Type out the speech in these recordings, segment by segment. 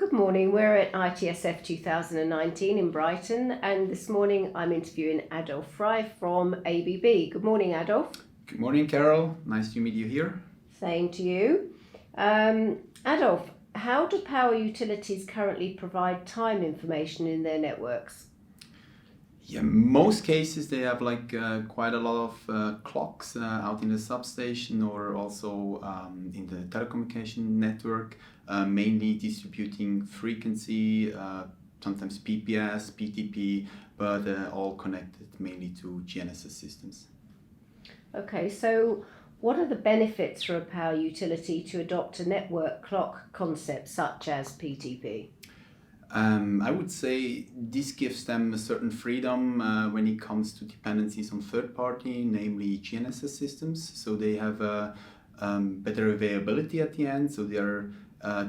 Good morning, we're at ITSF 2019 in Brighton, and this morning I'm interviewing Adolf Frei from ABB. Good morning, Adolf. Good morning, Carol. Nice to meet you here. Same to you. Adolf, how do power utilities currently provide time information in their networks? Yeah, most cases they have quite a lot of clocks out in the substation or also in the telecommunication network, mainly distributing frequency, sometimes PPS, PTP, but all connected mainly to GNSS systems. Okay, so what are the benefits for a power utility to adopt a network clock concept such as PTP? I would say this gives them a certain freedom when it comes to dependencies on third party, namely GNSS systems. So they have better availability at the end. So they are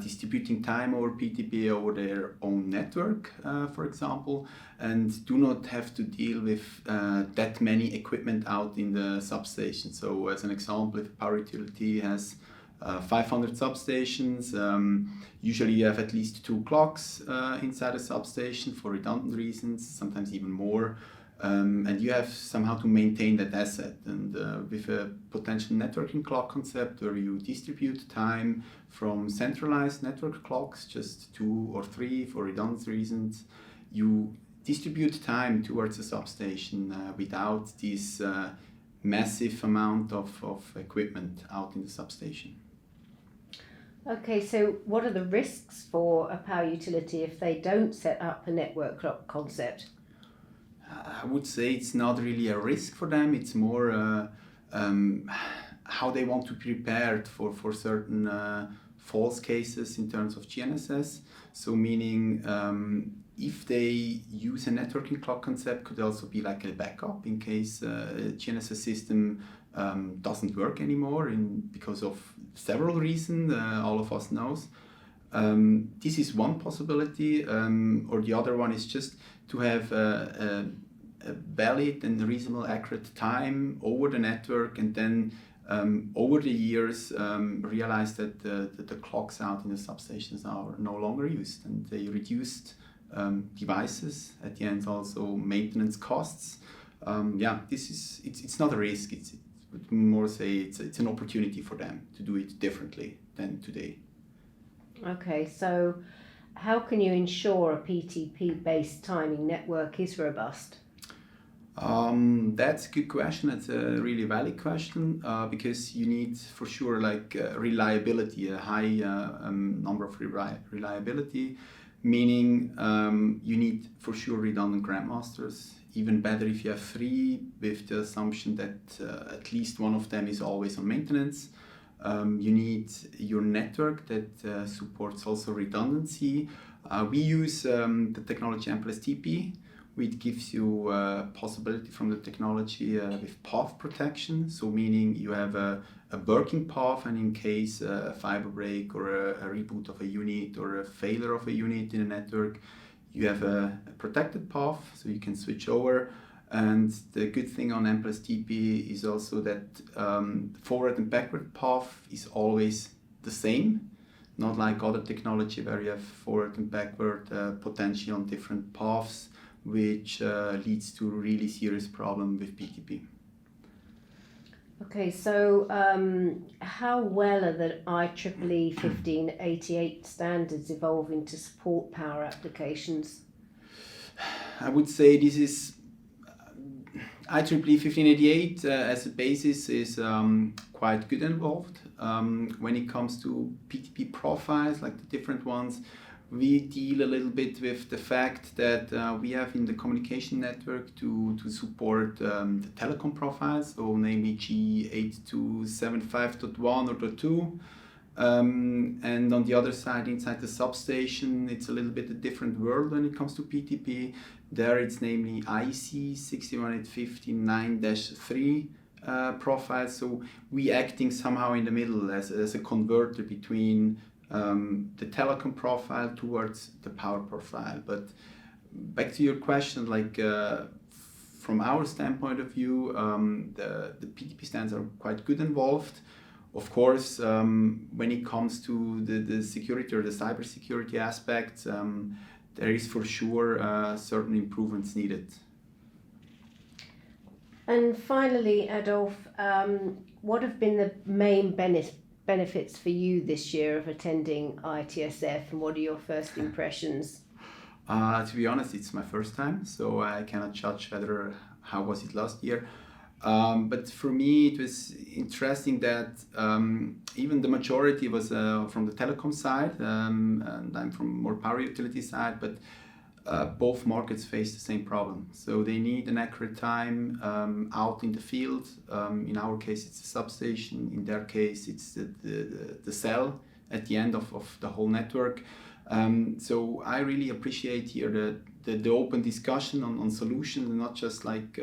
distributing time over PTP over their own network, for example, and do not have to deal with that many equipment out in the substation. So as an example, if a power utility has 500 substations. Usually you have at least 2 clocks inside a substation for redundant reasons, sometimes even more. And you have somehow to maintain that asset. And with a potential networking clock concept where you distribute time from centralized network clocks, just 2 or 3 for redundant reasons, you distribute time towards a substation without this massive amount of equipment out in the substation. Okay, so what are the risks for a power utility if they don't set up a network clock concept? I would say it's not really a risk for them. It's more how they want to be prepared for certain false cases in terms of GNSS. So meaning if they use a networking clock concept, could also be like a backup in case a GNSS system doesn't work anymore because of several reasons all of us knows. This is one possibility, or the other one is just to have a valid and reasonable accurate time over the network, and then over the years realize that the clocks out in the substations are no longer used, and they reduced devices, at the end also maintenance costs. It's not a risk. It's more say it's an opportunity for them to do it differently than today. Okay, so how can you ensure a PTP-based timing network is robust? That's a good question. That's a really valid question because you need for sure reliability, a high number of reliability, meaning you need for sure redundant grandmasters. Even better if you have 3 with the assumption that at least one of them is always on maintenance. You need your network that supports also redundancy. We use the technology M+TP, which gives you possibility from the technology with path protection. So meaning you have a working path, and in case a fiber break or a reboot of a unit or a failure of a unit in a network, you have a protected path, so you can switch over. And the good thing on M+TP is also that forward and backward path is always the same, not like other technology where you have forward and backward potential on different paths, which leads to really serious problem with PTP. Okay, so how well are the IEEE 1588 standards evolving to support power applications? I would say this is IEEE 1588 as a basis is quite good involved. When it comes to PTP profiles, like the different ones, we deal a little bit with the fact that we have in the communication network to support the telecom profiles, so namely G8275.1 or .2. And on the other side, inside the substation, it's a little bit a different world when it comes to PTP. There it's namely IEC 61859-3 profile. So we acting somehow in the middle as a converter between the telecom profile towards the power profile. But back to your question, from our standpoint of view, the PTP standards are quite good involved. Of course, when it comes to the security or the cybersecurity aspect, there is for sure certain improvements needed. And finally, Adolf, what have been the main benefits for you this year of attending ITSF, and what are your first impressions? To be honest, it's my first time, so I cannot judge whether how was it last year. But for me, it was interesting that even the majority was from the telecom side, and I'm from more power utility side, but both markets face the same problem. So they need an accurate time out in the field. In our case, it's a substation. In their case, it's the cell at the end of the whole network. So I really appreciate here the open discussion on solutions, and not just like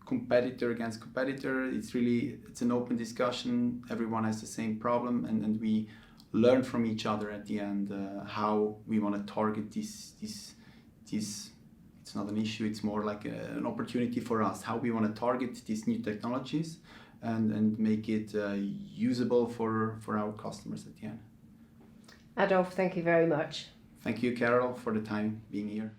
competitor against competitor. It's an open discussion. Everyone has the same problem, and we learn from each other at the end how we want to target this. It's not an issue. It's more like an opportunity for us. How we want to target these new technologies and make it usable for our customers at the end. Adolf, thank you very much. Thank you, Carol, for the time being here.